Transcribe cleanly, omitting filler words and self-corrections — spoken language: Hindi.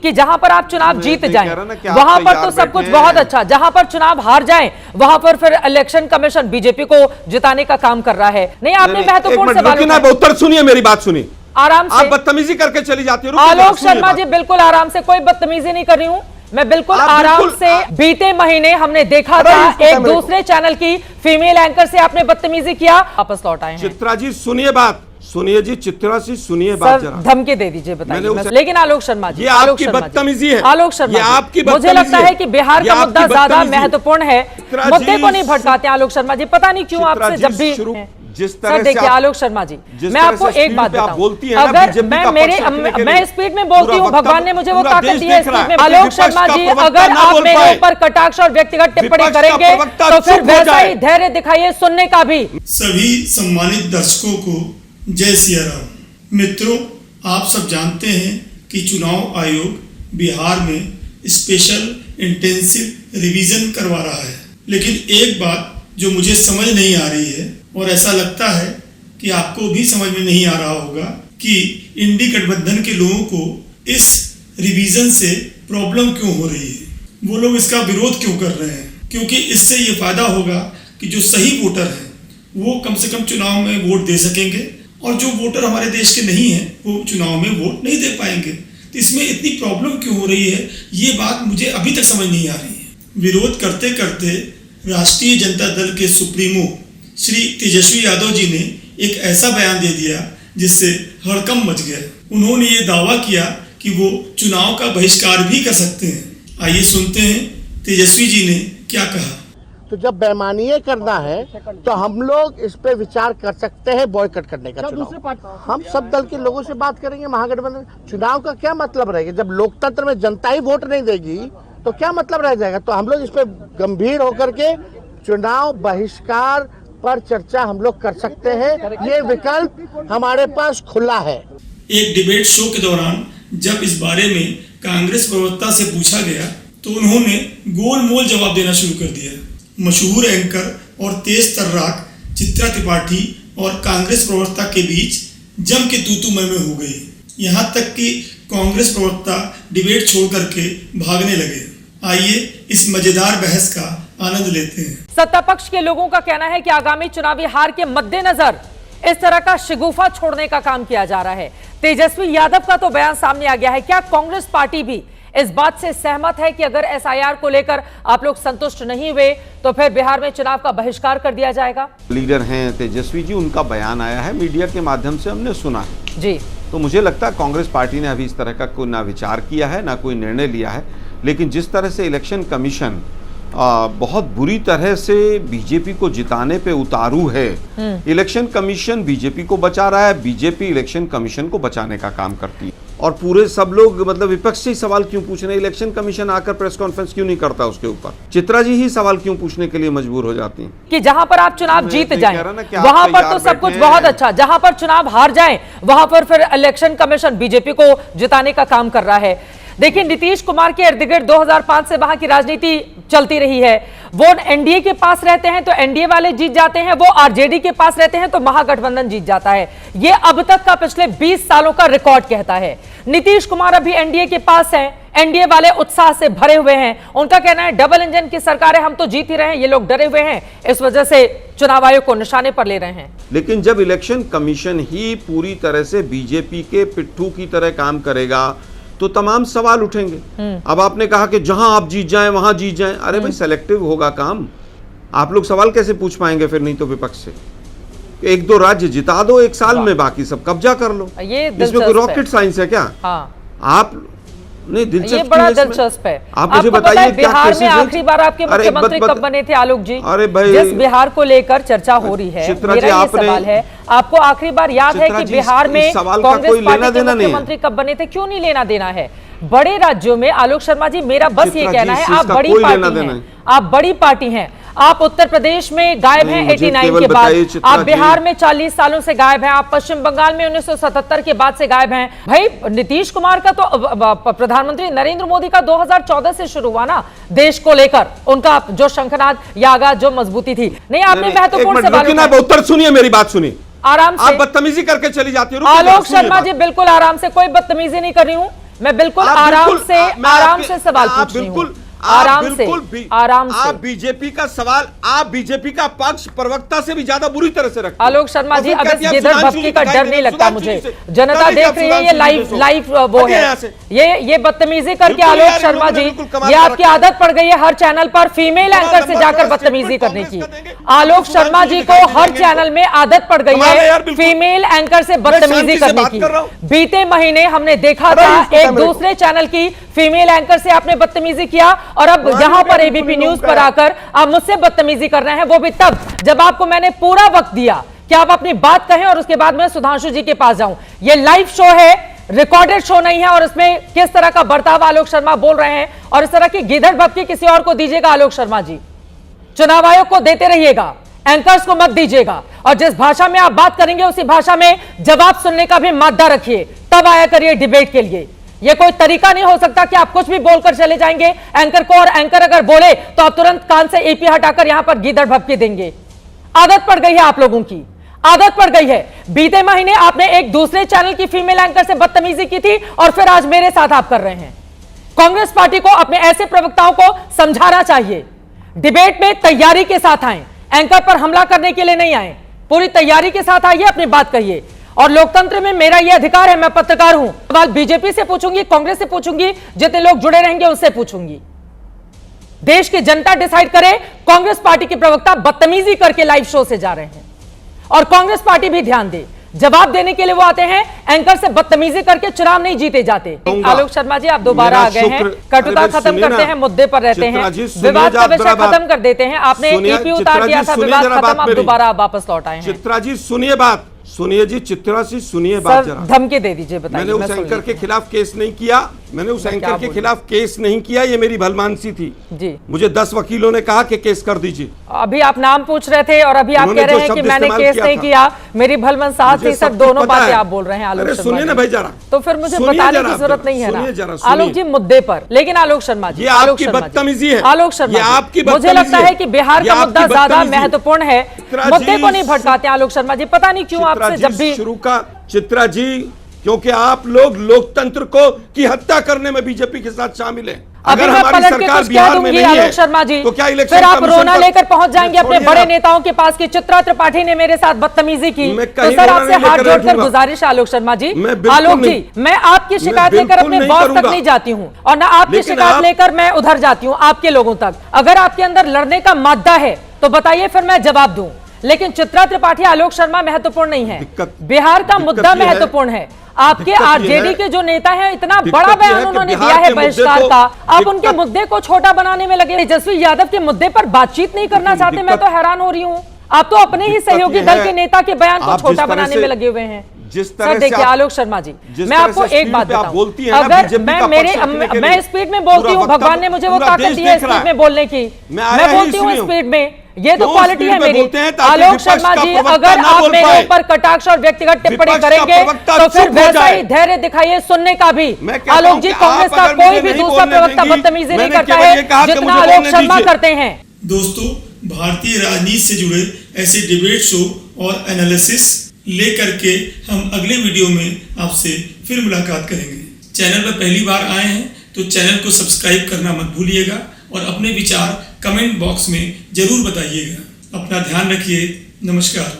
कि जहां पर आप चुनाव जीत जाएं वहां पर तो सब कुछ बहुत अच्छा, जहां पर चुनाव हार जाएं वहां पर फिर इलेक्शन कमीशन बीजेपी को जिताने का काम कर रहा है। नहीं, आपने महत्वपूर्ण सवाल उत्तर सुनिए, मेरी बात सुनिए। आराम से आप बदतमीजी करके चली जाती हो। आलोक शर्मा जी, बिल्कुल आराम से, कोई बदतमीजी नहीं कर रही हूं मैं, बिल्कुल आराम से। बीते महीने हमने देखा था एक दूसरे चैनल की फीमेल एंकर से आपने बदतमीजी किया, वापस लौट आए हैं। चित्रा जी सुनिए बात, सुनिए जी, चित्रा जी सुनिए बात जरा। धमकी दे दीजिए, बताइए। लेकिन आलोक शर्मा जी, ये आपकी बदतमीजी है। आलोक शर्मा, ये आपकी मुझे लगता है कि बिहार का मुद्दा ज्यादा महत्वपूर्ण है, मुद्दे को नहीं भटकाते आलोक शर्मा जी। पता नहीं क्यों आपसे जब भी जिस तरह से देखिए आलोक शर्मा जी, मैं आपको एक बात बताऊं, अगर मैं स्पीड में बोलती हूँ, भगवान ने मुझे वो ताकत दी है स्पीड में। आलोक शर्मा जी, अगर आप मेरे ऊपर कटाक्ष और व्यक्तिगत टिप्पणी करेंगे तो फिर वैसा ही धैर्य दिखाइए सुनने का भी। सभी सम्मानित दर्शकों को जय सिया राम। मित्रों, आप सब जानते हैं कि चुनाव आयोग बिहार में स्पेशल इंटेंसिव रिवीजन करवा रहा है, लेकिन एक बात जो मुझे समझ नहीं आ रही है और ऐसा लगता है कि आपको भी समझ में नहीं आ रहा होगा कि इंडी गठबंधन के लोगों को इस रिवीजन से प्रॉब्लम क्यों हो रही है, वो लोग इसका विरोध क्यों कर रहे हैं। क्योंकि इससे ये फायदा होगा कि जो सही वोटर हैं वो कम से कम चुनाव में वोट दे सकेंगे और जो वोटर हमारे देश के नहीं हैं वो चुनाव में वोट नहीं दे पाएंगे। तो इसमें इतनी प्रॉब्लम क्यों हो रही है, ये बात मुझे अभी तक समझ नहीं आ रही है। विरोध करते करते राष्ट्रीय जनता दल के सुप्रीमो श्री तेजस्वी यादव जी ने एक ऐसा बयान दे दिया जिससे हड़कंप मच गया। उन्होंने ये दावा किया कि वो चुनाव का बहिष्कार भी कर सकते हैं। आइए सुनते हैं तेजस्वी जी ने क्या कहा। तो जब बेईमानी करना है तो हम लोग इस पे विचार कर सकते हैं बॉयकॉट करने का चुनाव। हम सब दल के लोगों से बात करेंगे। महागठबंधन चुनाव का क्या मतलब रहेगा जब लोकतंत्र में जनता ही वोट नहीं देगी तो क्या मतलब रह जाएगा। तो हम लोग इस पे गंभीर होकर के चुनाव बहिष्कार पर चर्चा हम लोग कर सकते हैं, ये विकल्प हमारे पास खुला है। एक डिबेट शो के दौरान जब इस बारे में कांग्रेस प्रवक्ता से पूछा गया तो उन्होंने गोलमोल जवाब देना शुरू कर दिया। मशहूर एंकर और तेज तर्राक चित्रा त्रिपाठी और कांग्रेस प्रवक्ता के बीच जम के तू मैं हो गई। यहाँ तक कि कांग्रेस प्रवक्ता डिबेट छोड़ करके भागने लगे। आइए इस मजेदार बहस का आनंद लेते हैं। सत्ता पक्ष के लोगों का कहना है कि आगामी चुनावी हार के मद्देनजर इस तरह का शिगुफा छोड़ने का काम किया जा रहा है। तेजस्वी यादव का तो बयान सामने आ गया है। क्या कांग्रेस पार्टी भी इस बात से सहमत है कि अगर एसआईआर को लेकर आप लोग संतुष्ट नहीं हुए तो फिर बिहार में चुनाव का बहिष्कार कर दिया जाएगा? लीडर हैं तेजस्वी जी, उनका बयान आया है, मीडिया के माध्यम से हमने सुना है जी। तो मुझे लगता है कांग्रेस पार्टी ने अभी इस तरह का कोई ना विचार किया है ना कोई निर्णय लिया है। लेकिन जिस तरह से इलेक्शन कमीशन बहुत बुरी तरह से बीजेपी को जिताने पे उतारू है, इलेक्शन कमीशन बीजेपी को बचा रहा है, बीजेपी इलेक्शन कमीशन को बचाने का काम करती है। और पूरे सब लोग मतलब विपक्ष से ही सवाल क्यों पूछ रहे हैं, इलेक्शन कमीशन आकर प्रेस कॉन्फ्रेंस क्यों नहीं करता उसके ऊपर। चित्रा जी ही सवाल क्यों पूछने के लिए मजबूर हो जाती हैं कि जहां पर आप चुनाव जीत जाएं वहां पर तो सब कुछ बहुत अच्छा, जहां पर चुनाव हार जाएं वहां पर फिर इलेक्शन कमीशन बीजेपी को जिताने का काम कर रहा है। देखिए, नीतीश कुमार के इर्द गिर्द 2005 से वहां की राजनीति चलती रही है। वो एनडीए के पास रहते हैं तो एनडीए वाले जीत जाते हैं, वो आरजेडी के पास रहते हैं तो महागठबंधन जीत जाता है। ये अब तक का पिछले 20 सालों का रिकॉर्ड कहता है। नीतीश कुमार अभी एनडीए के पास हैं, एनडीए वाले उत्साह से भरे हुए हैं। उनका कहना है डबल इंजन की सरकार है, हम तो जीत ही रहे हैं, ये लोग डरे हुए हैं, इस वजह से चुनाव आयोग को निशाने पर ले रहे हैं। लेकिन जब इलेक्शन कमीशन ही पूरी तरह से बीजेपी के पिट्ठू की तरह काम करेगा तो तमाम सवाल उठेंगे। अब आपने कहा कि जहां आप जीत जाएं वहां जीत जाएं, अरे भाई सेलेक्टिव होगा काम। आप लोग सवाल कैसे पूछ पाएंगे फिर, नहीं तो विपक्ष से एक दो राज्य जिता दो एक साल में, बाकी सब कब्जा कर लो। ये इसमें कोई रॉकेट साइंस है क्या? आप नहीं, दिलचस्प ये बड़ा दिलचस्प है। आप मुझे बताइए बिहार में आखिरी बार आपके मुख्यमंत्री कब बने थे आलोक जी? अरे भाई, जिस बिहार को लेकर चर्चा हो रही है, मेरा ये सवाल है, आपको आखिरी बार याद है कि बिहार में कांग्रेस पार्टी के मुख्यमंत्री कब बने थे? क्यों नहीं लेना देना है? बड़े राज्यों में आलोक शर्मा जी, मेरा बस ये कहना है, आप बड़ी पार्टी हैं, आप बड़ी पार्टी हैं, आप उत्तर प्रदेश में गायब हैं 89 के बाद, आप बिहार में 40 सालों से गायब हैं, आप पश्चिम बंगाल में 1977 के बाद से गायब हैं। भाई नीतीश कुमार का तो प्रधानमंत्री नरेंद्र मोदी का 2014 से शुरू हुआ ना देश को लेकर, उनका जो शंखनाद या आगाज जो मजबूती थी। नहीं, आपने महत्वपूर्ण सवाल, उत्तर सुनिए, मेरी बात सुनिए। आराम से, आप बदतमीजी करके चली जाती हो। आलोक शर्मा जी, बिल्कुल आराम से, कोई बदतमीजी नहीं कर रही हूँ मैं बिल्कुल आराम से सवाल पूछ रही हूँ, आराम से। आप बीजेपी का सवाल, आप बीजेपी का पक्ष प्रवक्ता से भी ज्यादा बुरी तरह से रखते हैं। आलोक शर्मा जी, अब इस गिदड़ भपकी का डर नहीं लगता मुझे। जनता देख रही है, ये लाइव वो है, ये बदतमीजी करके आलोक शर्मा जी, ये आपकी आदत पड़ गई है हर चैनल पर फीमेल एंकर से जाकर बदतमीजी करने की। आलोक शर्मा जी को हर चैनल में आदत पड़ गई है फीमेल एंकर से बदतमीजी करने की। बीते महीने हमने देखा था एक दूसरे चैनल की फीमेल एंकर से आपने बदतमीजी किया, और अब यहां पर एबीपी न्यूज पर आकर आप मुझसे बदतमीजी कर रहे हैं, वो भी तब जब आपको मैंने पूरा वक्त दिया कि आप अपनी बात कहें और उसके बाद मैं सुधांशु जी के पास जाऊं। ये लाइव शो है, रिकॉर्डेड शो नहीं है, और इसमें किस तरह का बर्ताव आलोक शर्मा बोल रहे हैं और इस तरह की गिदड़ भपकी किसी और को दीजिएगा आलोक शर्मा जी। चुनाव आयोग को देते रहिएगा, एंकर्स को मत दीजिएगा, और जिस भाषा में आप बात करेंगे उसी भाषा में जवाब सुनने का भी मादा रखिए, तब आया करिए डिबेट के लिए। यह कोई तरीका नहीं हो सकता कि आप कुछ भी बोलकर चले जाएंगे एंकर को, और एंकर अगर बोले तो आप तुरंत कान से एपी हटाकर यहां पर गीदड़ भपकी देंगे। आदत पड़ गई है आप लोगों की, आदत पड़ गई है। बीते महीने आपने एक दूसरे चैनल की फीमेल एंकर से बदतमीजी की थी, और फिर आज मेरे साथ आप कर रहे हैं। कांग्रेस पार्टी को अपने ऐसे प्रवक्ताओं को समझाना चाहिए, डिबेट में तैयारी के साथ आए, एंकर पर हमला करने के लिए नहीं आए, पूरी तैयारी के साथ आइए, अपनी बात कहिए। और लोकतंत्र में मेरा यह अधिकार है, मैं पत्रकार हूं, सवाल बीजेपी से पूछूंगी, कांग्रेस से पूछूंगी, जितने लोग जुड़े रहेंगे उससे पूछूंगी। देश की जनता डिसाइड करे। कांग्रेस पार्टी के प्रवक्ता बदतमीजी करके लाइव शो से जा रहे हैं, और कांग्रेस पार्टी भी ध्यान दे, जवाब देने के लिए वो आते हैं, एंकर से बदतमीजी करके चुनाव नहीं जीते जाते। आलोक शर्मा जी, आप दोबारा आ गए हैं, कटुता खत्म करते हैं, मुद्दे पर रहते हैं, विवाद का विषय खत्म कर देते हैं। आपने ईपी उतार दिया था, विवाद खत्म, आप दोबारा वापस लौट आए हैं। चित्रा जी सुनिए बात, सुनिए जी, चित्रा जी सुनिए बात जरा। धमकी दे दीजिए, बताइए। मैंने उस एंकर के खिलाफ केस नहीं किया, मैंने उस एंकर के खिलाफ केस नहीं किया, ये मेरी भलमानसी थी जी। मुझे 10 वकीलों ने कहा कि केस कर दीजिए। अभी आप नाम पूछ रहे थे और अभी आप कह रहे हैं कि मैंने केस नहीं किया, मेरी भलमनसाहत थी। सर, दोनों बातें आप बोल रहे हैं आलोक शर्मा। सुनिए ना भाई जरा, तो फिर मुझे बताने की जरूरत नहीं है ना आलोक जी मुद्दे पर। लेकिन आलोक शर्मा जी, आपकी बदतमीजी है, आलोक शर्मा, आपकी मुझे लगता है कि बिहार का मुद्दा ज्यादा महत्वपूर्ण है, मुद्दे को नहीं भटकाते आलोक शर्मा जी। पता नहीं क्यों आपसे जब भी शुरू का चित्रा जी, क्योंकि आप लोग लोकतंत्र को की हत्या करने में बीजेपी के साथ शामिल हैं। अगर मैं पलट के कुछ कह दूंगी आलोक शर्मा जी, तो क्या इलेक्शन फिर आप रोना लेकर पहुंच जाएंगे अपने बड़े नेताओं के पास कि चित्रा त्रिपाठी ने मेरे साथ बदतमीजी की। तो सर, आपसे हाथ जोड़कर गुजारिश आलोक शर्मा जी, आलोक जी, मैं आपकी शिकायत लेकर अपने बॉस तक नहीं जाती हूँ, और ना आपकी शिकायत लेकर मैं उधर जाती हूँ आपके लोगों तक। अगर आपके अंदर लड़ने का मादा है तो बताइए, फिर मैं जवाब दूं। लेकिन चित्रा त्रिपाठी, आलोक शर्मा महत्वपूर्ण नहीं है, बिहार का मुद्दा महत्वपूर्ण है। आपके आरजेडी के जो नेता हैं, इतना बड़ा बयान उन्होंने दिया है बहिष्कार का, आप उनके मुद्दे को छोटा बनाने में लगे। तेजस्वी यादव के मुद्दे पर बातचीत नहीं करना चाहते, मैं तो हैरान हो रही हूँ। आप तो अपने ही सहयोगी दल के नेता के बयान को छोटा बनाने में लगे हुए हैं। सर देखिए आलोक शर्मा जी, मैं आपको एक बात बताऊं, अगर मैं स्पीड में बोलती हूँ, भगवान ने मुझे वो ताकत दी है स्पीड में बोलने की, मैं बोलती हूँ स्पीड में, ये तो क्वालिटी है मेरी। आलोक शर्मा जी, अगर आप मेरे ऊपर कटाक्ष और व्यक्तिगत टिप्पणी करेंगे तो फिर वैसा ही धैर्य दिखाइए सुनने का भी। आलोक जी, कांग्रेस का कोई भी दूसरा प्रवक्ता बदतमीजी नहीं करता है जितना आलोक शर्मा करते हैं। दोस्तों, भारतीय राजनीति से जुड़े ऐसे डिबेट शो और एनालिसिस लेकर के हम अगले वीडियो में आपसे फिर मुलाकात करेंगे। चैनल पर पहली बार आए हैं तो चैनल को सब्सक्राइब करना मत भूलिएगा, और अपने विचार कमेंट बॉक्स में जरूर बताइएगा। अपना ध्यान रखिए। नमस्कार।